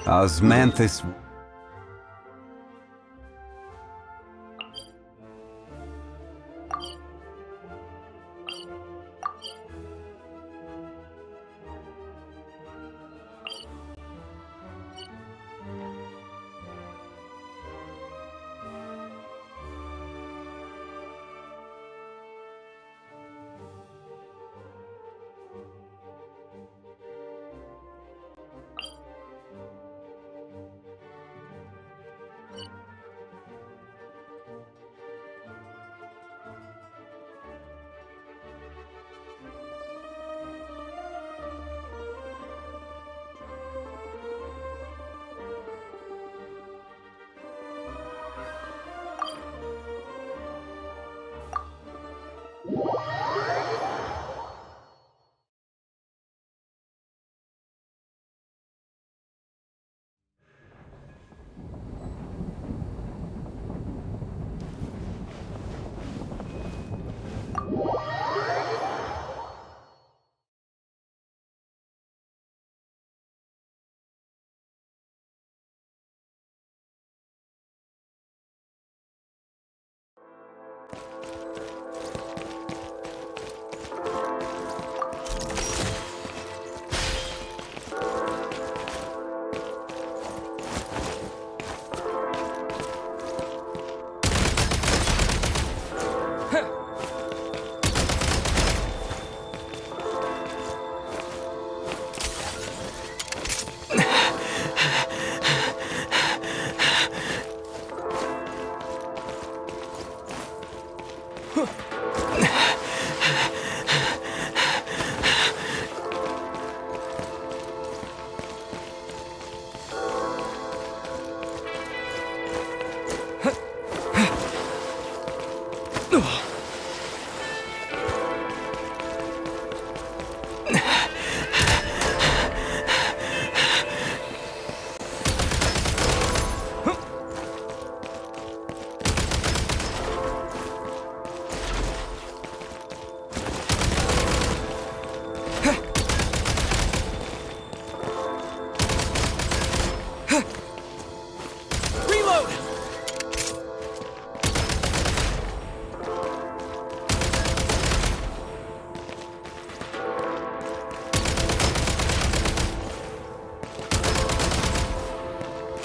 Osmanthus.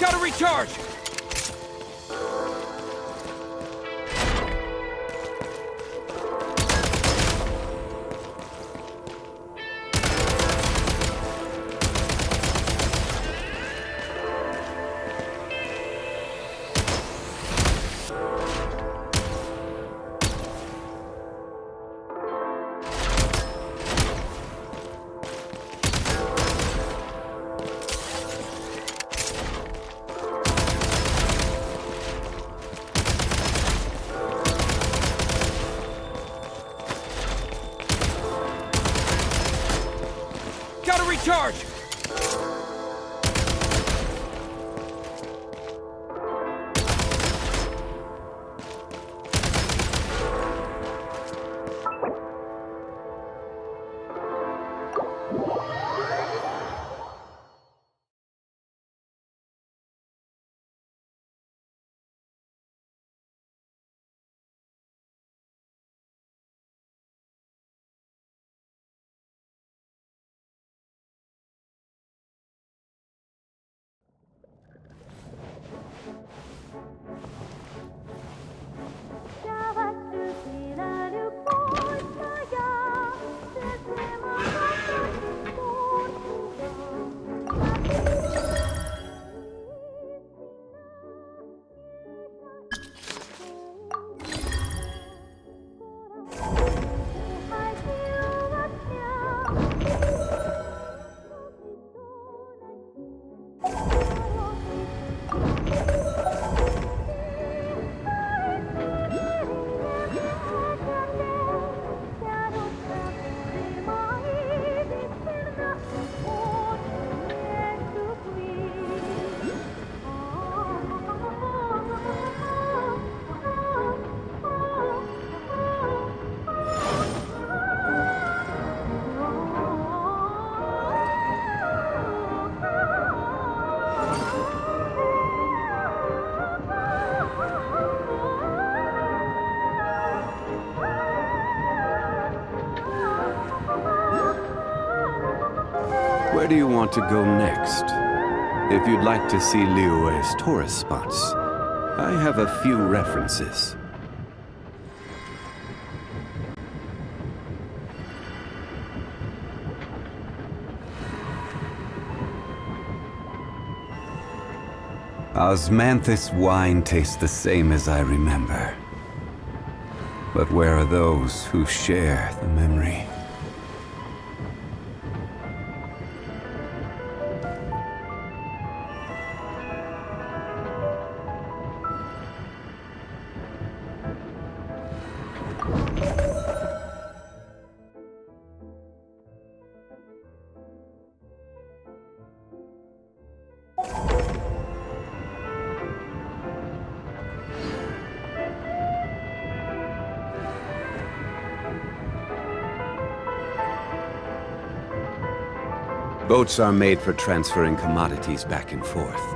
Gotta recharge! Gotta recharge! Where do you want to go next? If you'd like to see Liyue's tourist spots, I have a few references. Osmanthus wine tastes the same as I remember. But where are those who share the memory? Boats are made for transferring commodities back and forth,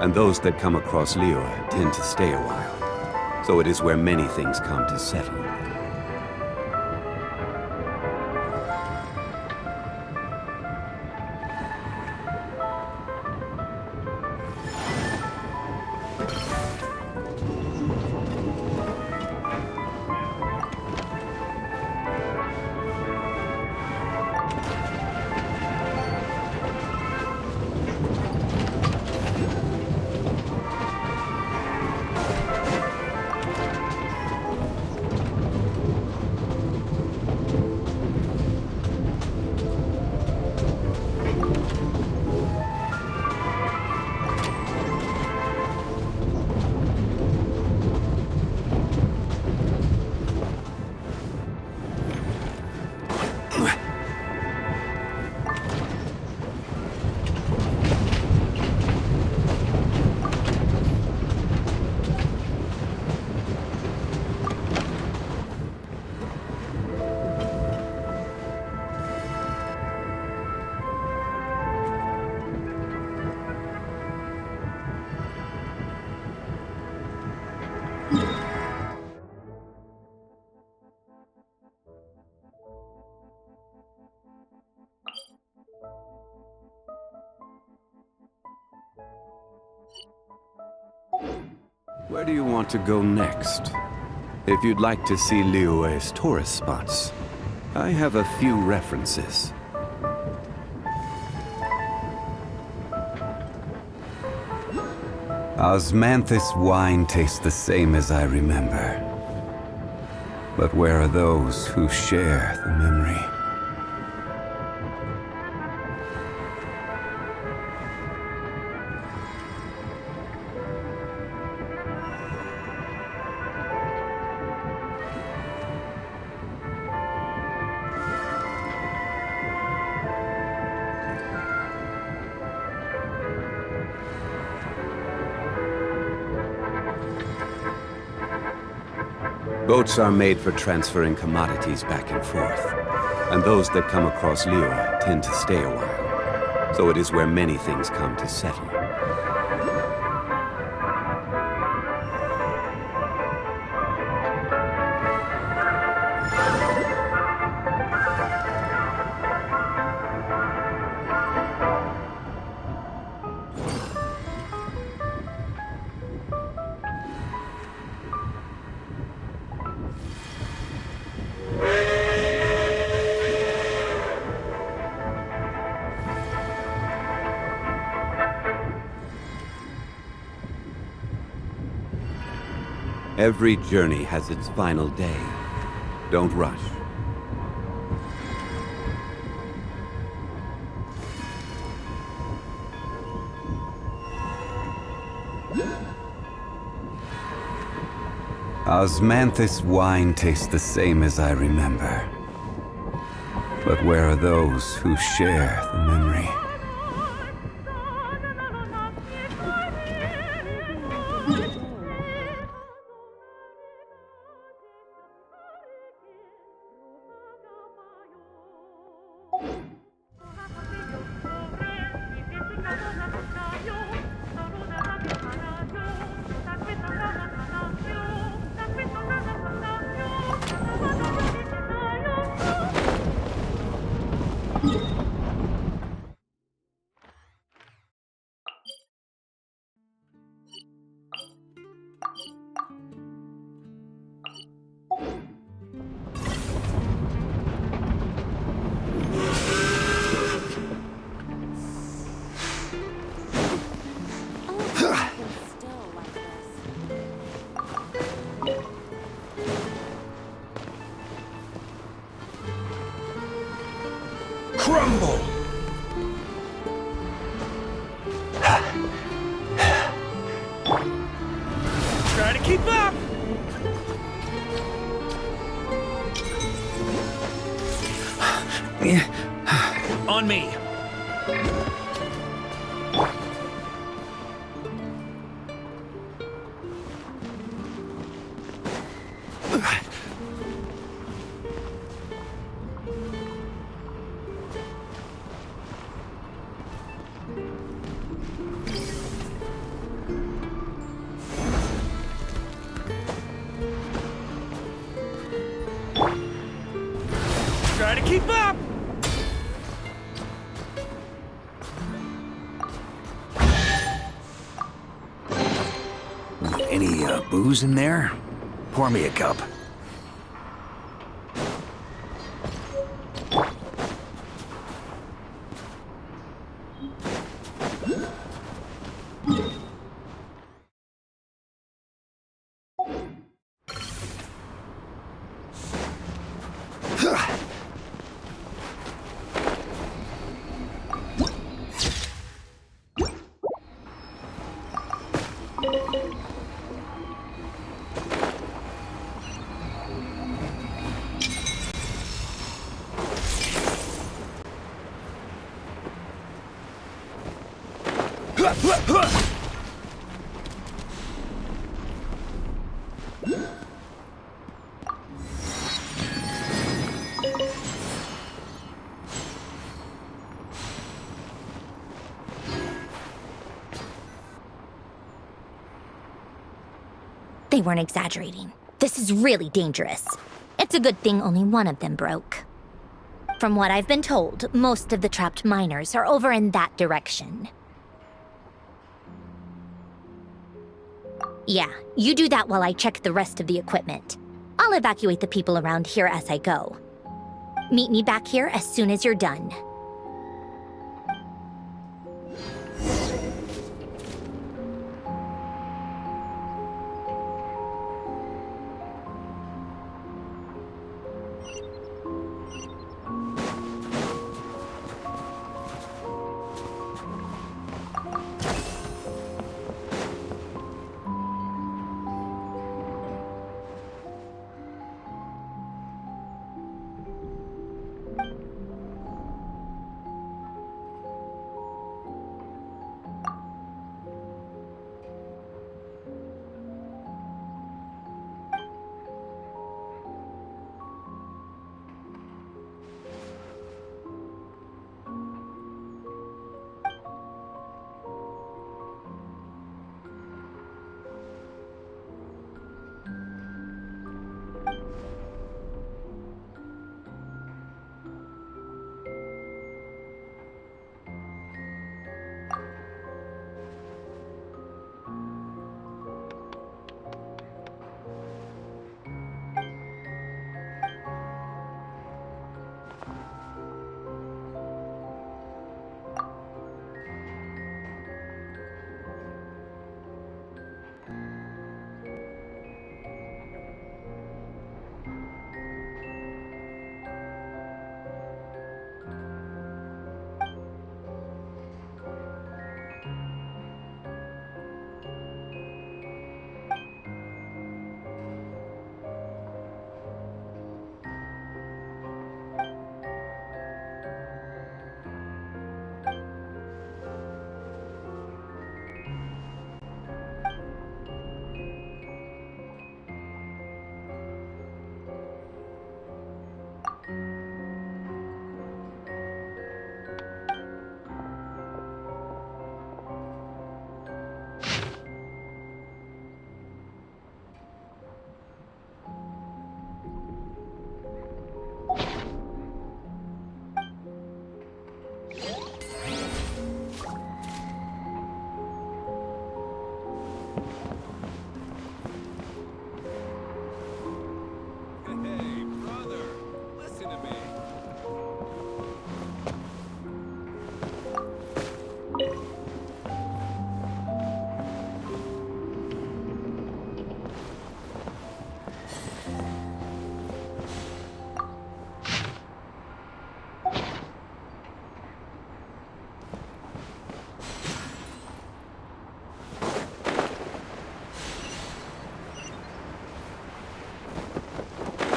and those that come across Liyue tend to stay a while, so it is where many things come to settle. Where do you want to go next? If you'd like to see Liyue's tourist spots, I have a few references. Osmanthus wine tastes the same as I remember. But where are those who share the memory? Boats are made for transferring commodities back and forth, and those that come across Liyue tend to stay a while, so it is where many things come to settle. Every journey has its final day. Don't rush. Osmanthus wine tastes the same as I remember. But where are those who share the memory? Try to keep up! On me. Try to keep up! Any booze in there? Pour me a cup. They weren't exaggerating. This is really dangerous. It's a good thing only one of them broke. From what I've been told, most of the trapped miners are over in that direction. Yeah, you do that while I check the rest of the equipment. I'll evacuate the people around here as I go. Meet me back here as soon as you're done.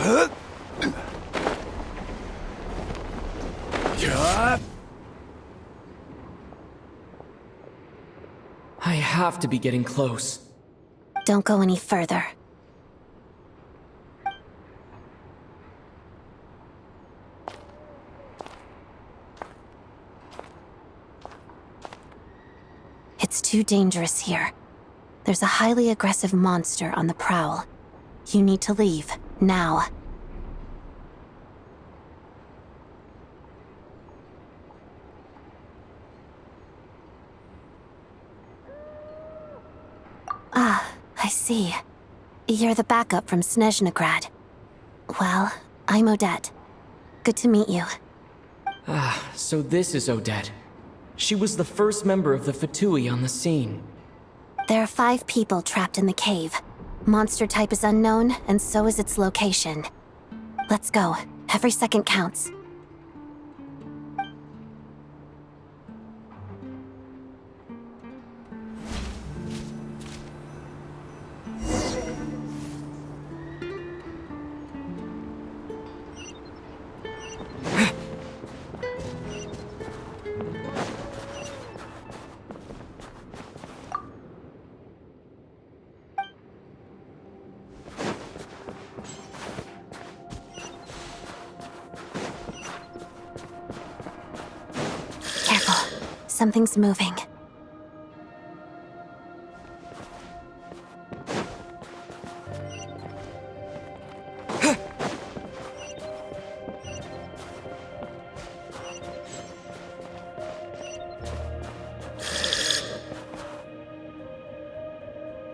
I have to be getting close. Don't go any further. It's too dangerous here. There's a highly aggressive monster on the prowl. You need to leave, now. Ah, I see. You're the backup from Snezhnograd. Well, I'm Odette. Good to meet you. Ah, so this is Odette. She was the first member of the Fatui on the scene. There are 5 people trapped in the cave. Monster type is unknown, and so is its location. Let's go. Every second counts. Careful. Something's moving.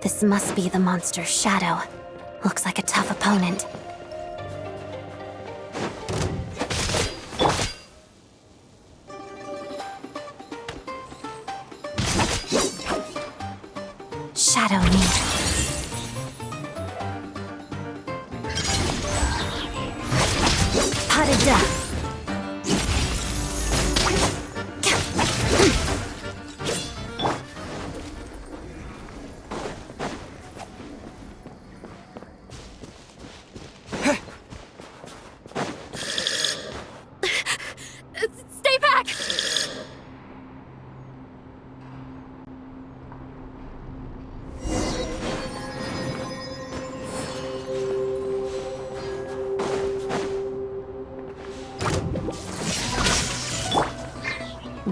This must be the monster's shadow. Looks like a tough opponent. Shadow me. Pas de deux. Stay back!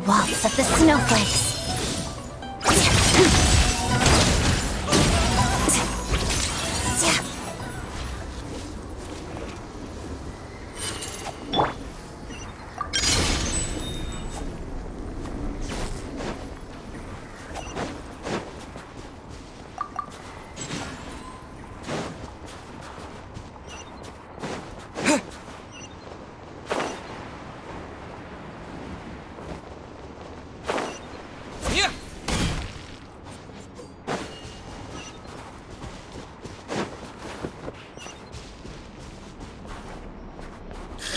Waltz of the snowflakes.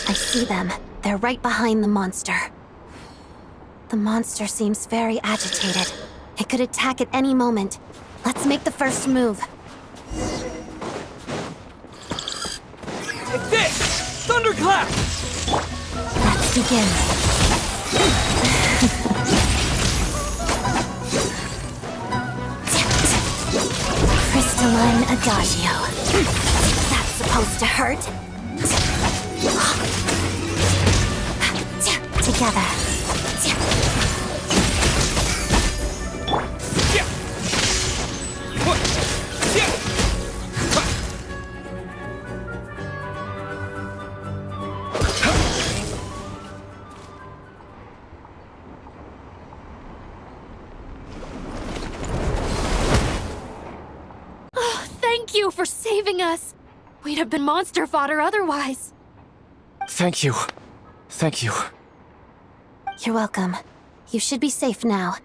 I see them. They're right behind the monster. The monster seems very agitated. It could attack at any moment. Let's make the first move. Take this! Thunderclap! Let's begin. Crystalline Adagio. That's supposed to hurt. Together. Thank you for saving us. We'd have been monster fodder otherwise. Thank you. Thank you. You're welcome. You should be safe now.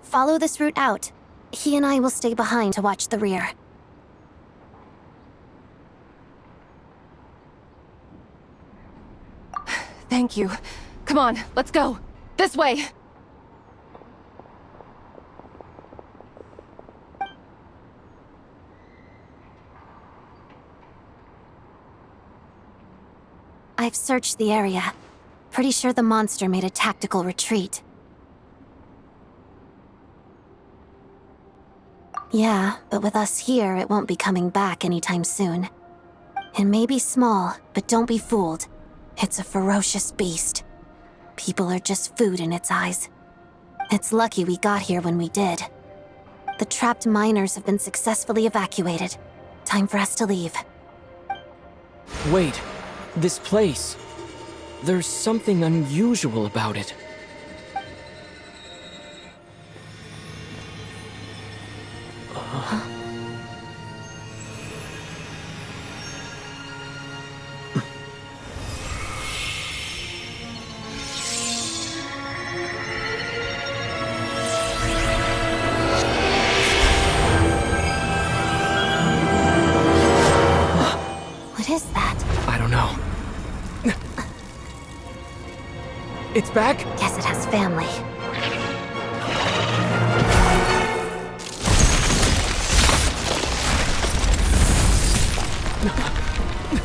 Follow this route out. He and I will stay behind to watch the rear. Thank you. Come on, let's go. This way! I've searched the area. Pretty sure the monster made a tactical retreat. Yeah, but with us here, it won't be coming back anytime soon. It may be small, but don't be fooled. It's a ferocious beast. People are just food in its eyes. It's lucky we got here when we did. The trapped miners have been successfully evacuated. Time for us to leave. Wait, this place. There's something unusual about it. What is that? I don't know. It's back? Guess it has family.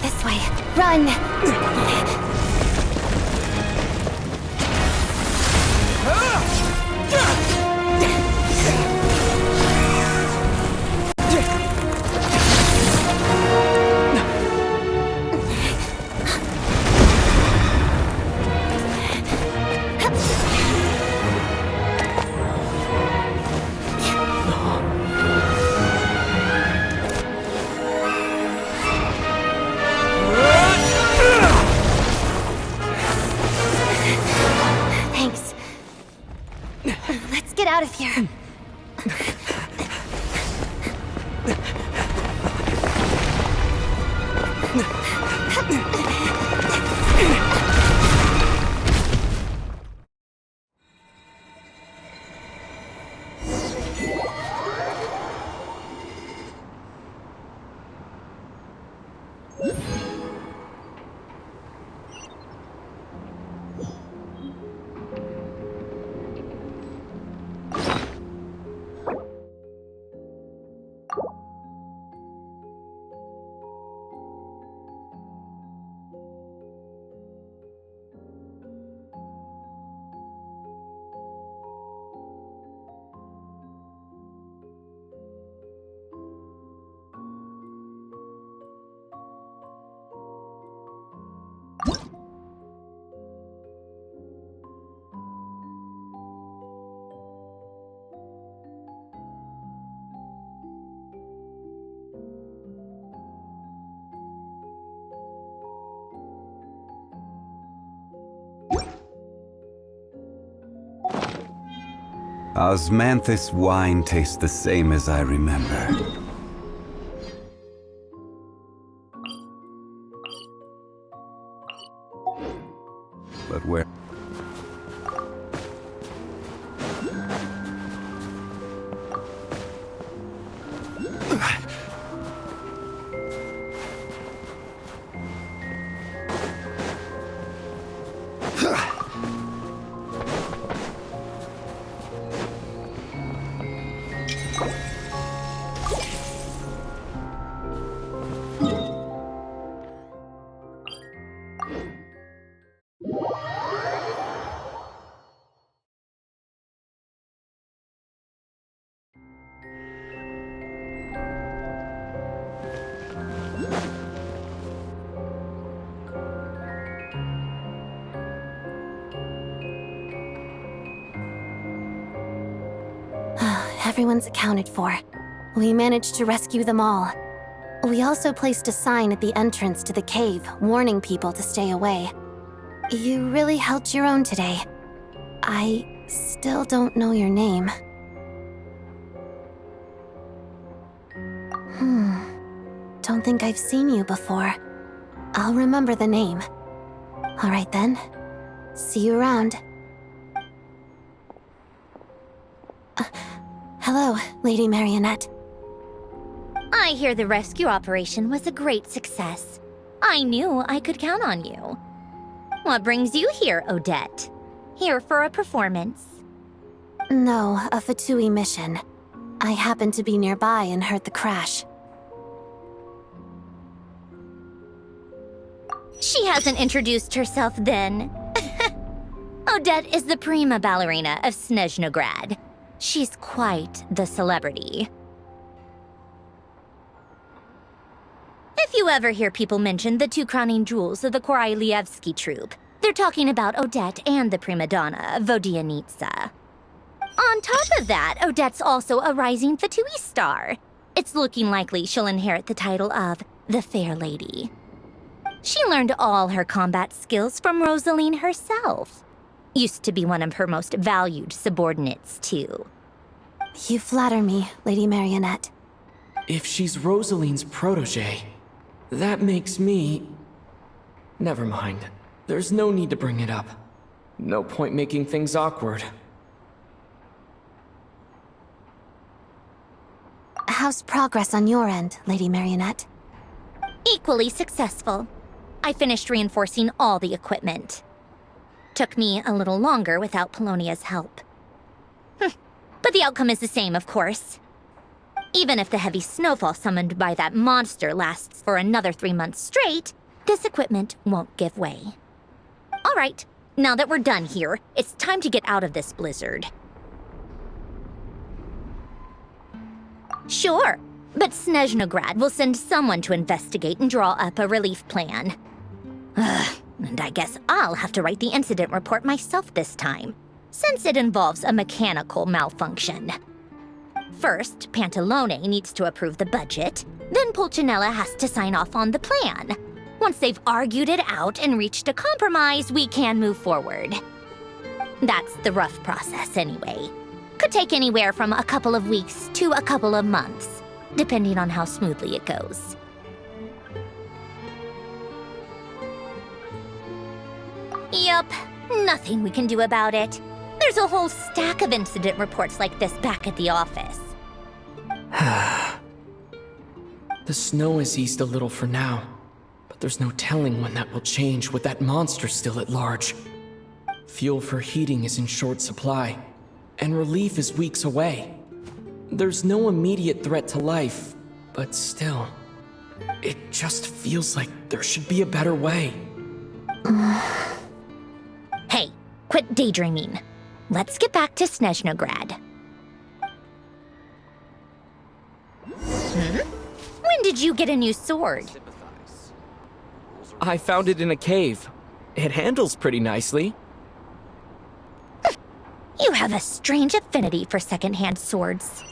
This way. Run! Thanks. Let's get out of here. Osmanthus wine tastes the same as I remember. But where? Everyone's accounted for. We managed to rescue them all. We also placed a sign at the entrance to the cave, warning people to stay away. You really held your own today. I still don't know your name. Don't think I've seen you before. I'll remember the name. All right then. See you around. Hello, Lady Marionette. I hear the rescue operation was a great success. I knew I could count on you. What brings you here, Odette? Here for a performance? No, a Fatui mission. I happened to be nearby and heard the crash. She hasn't introduced herself then. Odette is the prima ballerina of Snezhnograd. She's quite the celebrity. If you ever hear people mention the two crowning jewels of the Korailievsky troupe, they're talking about Odette and the prima donna, Vodianitsa. On top of that, Odette's also a rising Fatui star. It's looking likely she'll inherit the title of the Fair Lady. She learned all her combat skills from Rosaline herself. Used to be one of her most valued subordinates, too. You flatter me, Lady Marionette. If she's Rosaline's protege, that makes me... Never mind. There's no need to bring it up. No point making things awkward. How's progress on your end, Lady Marionette? Equally successful. I finished reinforcing all the equipment. Took me a little longer without Polonia's help. But the outcome is the same, of course. Even if the heavy snowfall summoned by that monster lasts for another 3 months straight, this equipment won't give way. All right, now that we're done here, it's time to get out of this blizzard. Sure, but Snezhnograd will send someone to investigate and draw up a relief plan. And I guess I'll have to write the incident report myself this time, since it involves a mechanical malfunction. First, Pantalone needs to approve the budget, then Pulcinella has to sign off on the plan. Once they've argued it out and reached a compromise, we can move forward. That's the rough process anyway. Could take anywhere from a couple of weeks to a couple of months, depending on how smoothly it goes. Yup, nothing we can do about it. There's a whole stack of incident reports like this back at the office. The snow has eased a little for now, but there's no telling when that will change with that monster still at large. Fuel for heating is in short supply, and relief is weeks away. There's no immediate threat to life, but still, it just feels like there should be a better way. Hey, quit daydreaming. Let's get back to Snezhnograd. When did you get a new sword? I found it in a cave. It handles pretty nicely. You have a strange affinity for second-hand swords.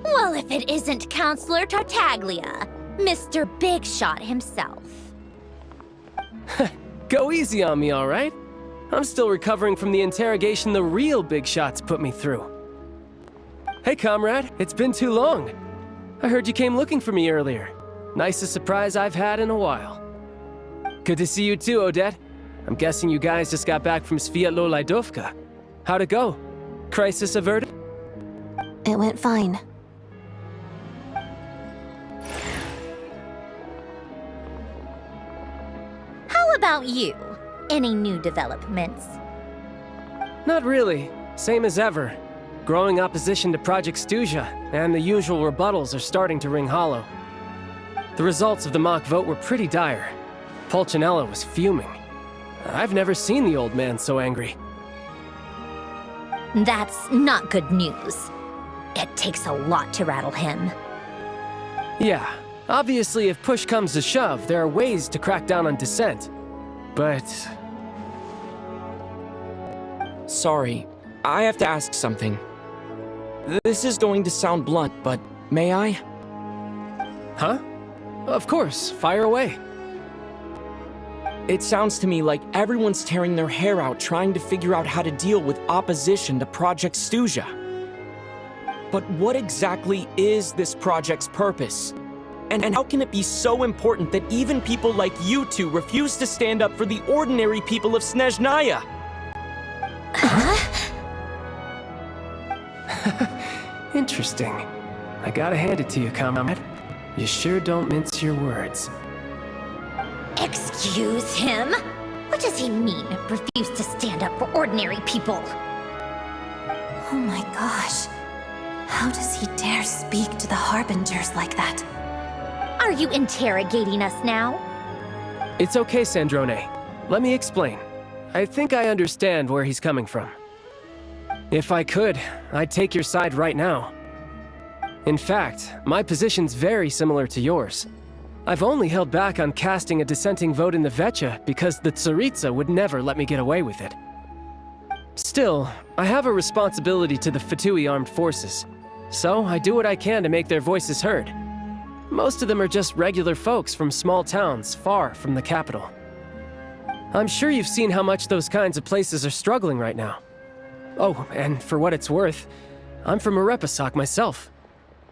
Well, if it isn't Counselor Tartaglia, Mr. Big Shot himself. Go easy on me, all right? I'm still recovering from the interrogation the real big shots put me through. Hey, comrade, it's been too long. I heard you came looking for me earlier. Nicest surprise I've had in a while. Good to see you too, Odette. I'm guessing you guys just got back from Sviatlo Laidovka. How'd it go? Crisis averted? It went fine. How about you? Any new developments? Not really. Same as ever. Growing opposition to Project Stuja, and the usual rebuttals are starting to ring hollow. The results of the mock vote were pretty dire. Pulcinella was fuming. I've never seen the old man so angry. That's not good news. It takes a lot to rattle him. Yeah, obviously if push comes to shove, there are ways to crack down on dissent. but... Sorry, I have to ask something. This is going to sound blunt, but may I? Huh? Of course, fire away. It sounds to me like everyone's tearing their hair out trying to figure out how to deal with opposition to Project Stuja. But what exactly is this project's purpose? And how can it be so important that even people like you two refuse to stand up for the ordinary people of Snezhnaya? Interesting. I gotta hand it to you, comrade. You sure don't mince your words. Excuse him? What does he mean, refuse to stand up for ordinary people? Oh my gosh. How does he dare speak to the Harbingers like that? Are you interrogating us now? It's okay, Sandrone. Let me explain. I think I understand where he's coming from. If I could, I'd take your side right now. In fact, my position's very similar to yours. I've only held back on casting a dissenting vote in the Vecha because the Tsaritsa would never let me get away with it. Still, I have a responsibility to the Fatui armed forces, so I do what I can to make their voices heard. Most of them are just regular folks from small towns far from the capital. I'm sure you've seen how much those kinds of places are struggling right now. Oh, and for what it's worth, I'm from Arepasak myself.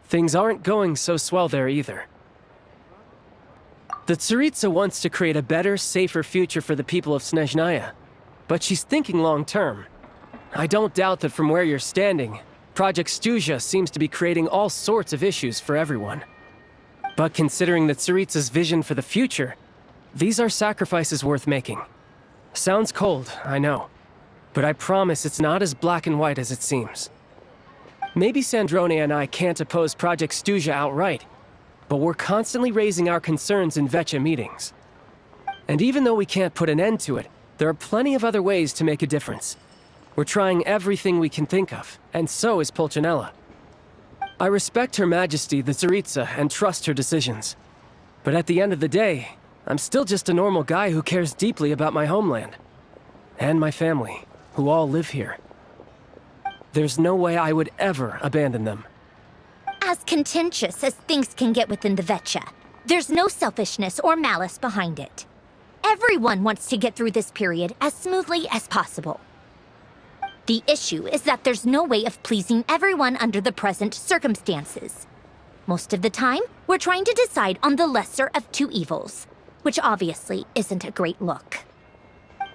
Things aren't going so swell there either. The Tsaritsa wants to create a better, safer future for the people of Snezhnaya, but she's thinking long-term. I don't doubt that from where you're standing, Project Stuja seems to be creating all sorts of issues for everyone. But considering the Tsaritsa's vision for the future, these are sacrifices worth making. Sounds cold, I know, but I promise it's not as black and white as it seems. Maybe Sandrone and I can't oppose Project Stuja outright, but we're constantly raising our concerns in Vecha meetings. And even though we can't put an end to it, there are plenty of other ways to make a difference. We're trying everything we can think of, and so is Pulcinella. I respect Her Majesty, the Tsaritsa, and trust her decisions. But at the end of the day, I'm still just a normal guy who cares deeply about my homeland. And my family, who all live here. There's no way I would ever abandon them. As contentious as things can get within the Vecha, there's no selfishness or malice behind it. Everyone wants to get through this period as smoothly as possible. The issue is that there's no way of pleasing everyone under the present circumstances. Most of the time, we're trying to decide on the lesser of two evils, which obviously isn't a great look.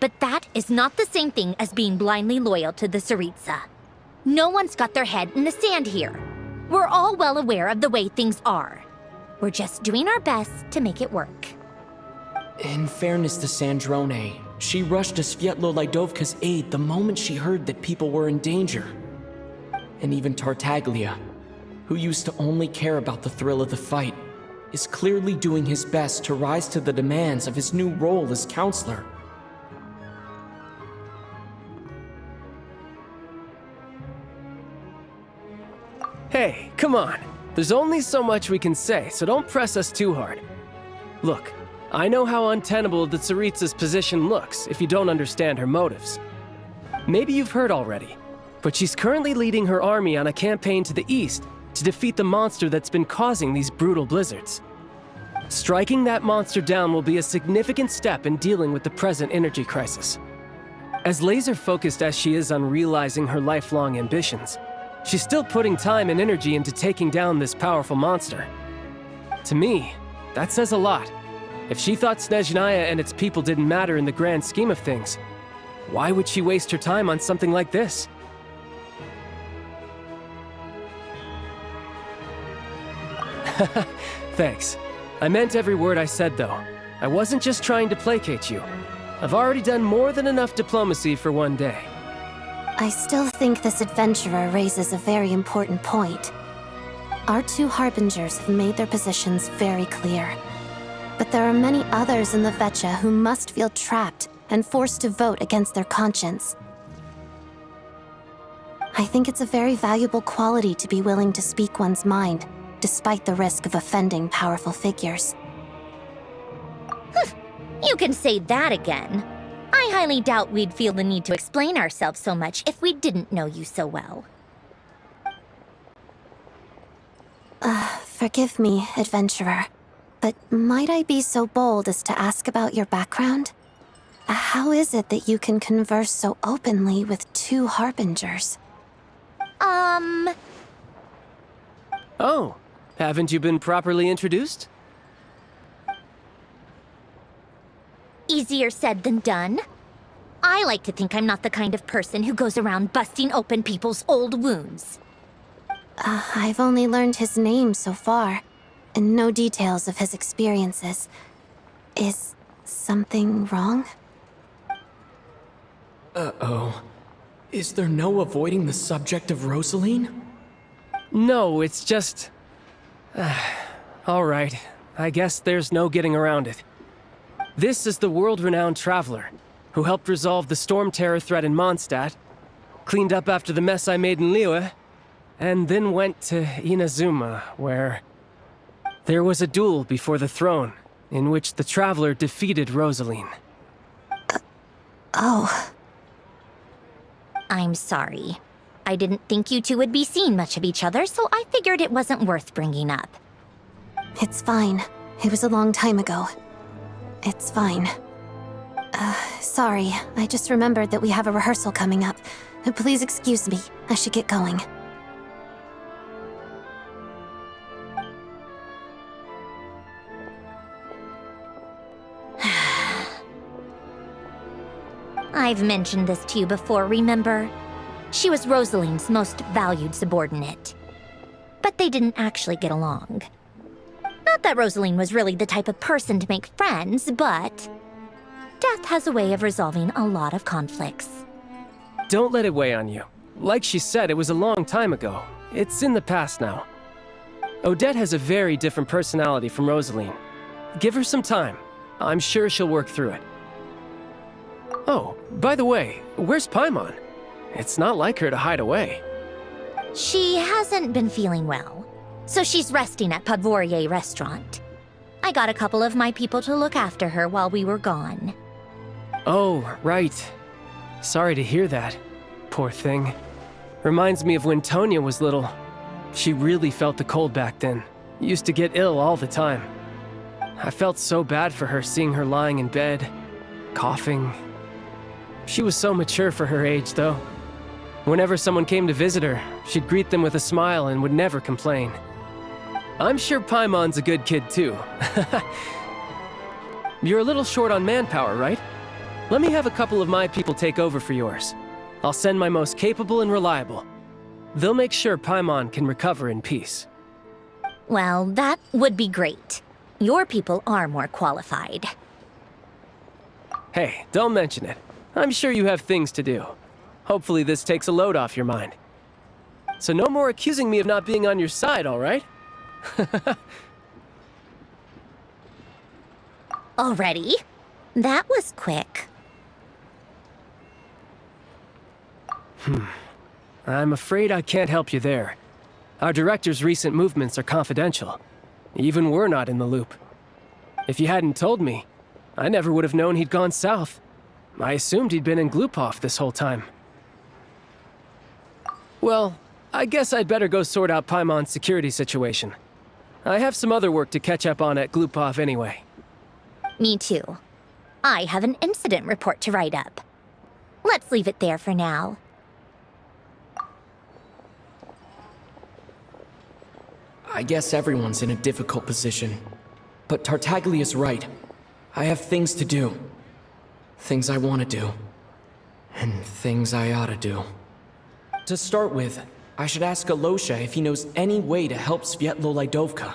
But that is not the same thing as being blindly loyal to the Tsaritsa. No one's got their head in the sand here. We're all well aware of the way things are. We're just doing our best to make it work. In fairness to Sandrone, she rushed to Svietlo Lidovka's aid the moment she heard that people were in danger. And even Tartaglia, who used to only care about the thrill of the fight, is clearly doing his best to rise to the demands of his new role as counselor. Hey, come on. There's only so much we can say, so don't press us too hard. Look, I know how untenable the Tsaritsa's position looks if you don't understand her motives. Maybe you've heard already, but she's currently leading her army on a campaign to the east to defeat the monster that's been causing these brutal blizzards. Striking that monster down will be a significant step in dealing with the present energy crisis. As laser-focused as she is on realizing her lifelong ambitions, she's still putting time and energy into taking down this powerful monster. To me, that says a lot. If she thought Snezhnaya and its people didn't matter in the grand scheme of things, why would she waste her time on something like this? Thanks. I meant every word I said, though. I wasn't just trying to placate you. I've already done more than enough diplomacy for one day. I still think this adventurer raises a very important point. Our two Harbingers have made their positions very clear. But there are many others in the Vecha who must feel trapped and forced to vote against their conscience. I think it's a very valuable quality to be willing to speak one's mind, despite the risk of offending powerful figures. You can say that again. I highly doubt we'd feel the need to explain ourselves so much if we didn't know you so well. Forgive me, adventurer, but might I be so bold as to ask about your background? How is it that you can converse so openly with two harbingers? Oh, haven't you been properly introduced? Easier said than done. I like to think I'm not the kind of person who goes around busting open people's old wounds. I've only learned his name so far, and no details of his experiences. Is something wrong? Uh-oh. Is there no avoiding the subject of Rosaline? No, it's just... all right, I guess there's no getting around it. This is the world-renowned traveler, who helped resolve the storm terror threat in Mondstadt, cleaned up after the mess I made in Liyue, and then went to Inazuma, where there was a duel before the throne, in which the traveler defeated Rosaline. Oh. I'm sorry. I didn't think you two would be seeing much of each other, so I figured it wasn't worth bringing up. It's fine. It was a long time ago. It's fine. Sorry. I just remembered that we have a rehearsal coming up. Please excuse me. I should get going. I've mentioned this to you before, remember? She was Rosaline's most valued subordinate. But they didn't actually get along. Not that Rosaline was really the type of person to make friends, but death has a way of resolving a lot of conflicts. Don't let it weigh on you. Like she said, it was a long time ago. It's in the past now. Odette has a very different personality from Rosaline. Give her some time. I'm sure she'll work through it. Oh, by the way, where's Paimon? It's not like her to hide away. She hasn't been feeling well, so she's resting at Podvorier Restaurant. I got a couple of my people to look after her while we were gone. Oh, right. Sorry to hear that. Poor thing. Reminds me of when Tonya was little. She really felt the cold back then. Used to get ill all the time. I felt so bad for her seeing her lying in bed, coughing. She was so mature for her age, though. Whenever someone came to visit her, she'd greet them with a smile and would never complain. I'm sure Paimon's a good kid, too. You're a little short on manpower, right? Let me have a couple of my people take over for yours. I'll send my most capable and reliable. They'll make sure Paimon can recover in peace. Well, that would be great. Your people are more qualified. Hey, don't mention it. I'm sure you have things to do. Hopefully this takes a load off your mind. So no more accusing me of not being on your side, all right? Already? That was quick. I'm afraid I can't help you there. Our director's recent movements are confidential. Even we're not in the loop. If you hadn't told me, I never would have known he'd gone south. I assumed he'd been in Glupov this whole time. Well, I guess I'd better go sort out Paimon's security situation. I have some other work to catch up on at Glupov anyway. Me too. I have an incident report to write up. Let's leave it there for now. I guess everyone's in a difficult position. But Tartaglia's right. I have things to do. Things I want to do. And things I ought to do. To start with, I should ask Alosha if he knows any way to help Svietlo Lydovka.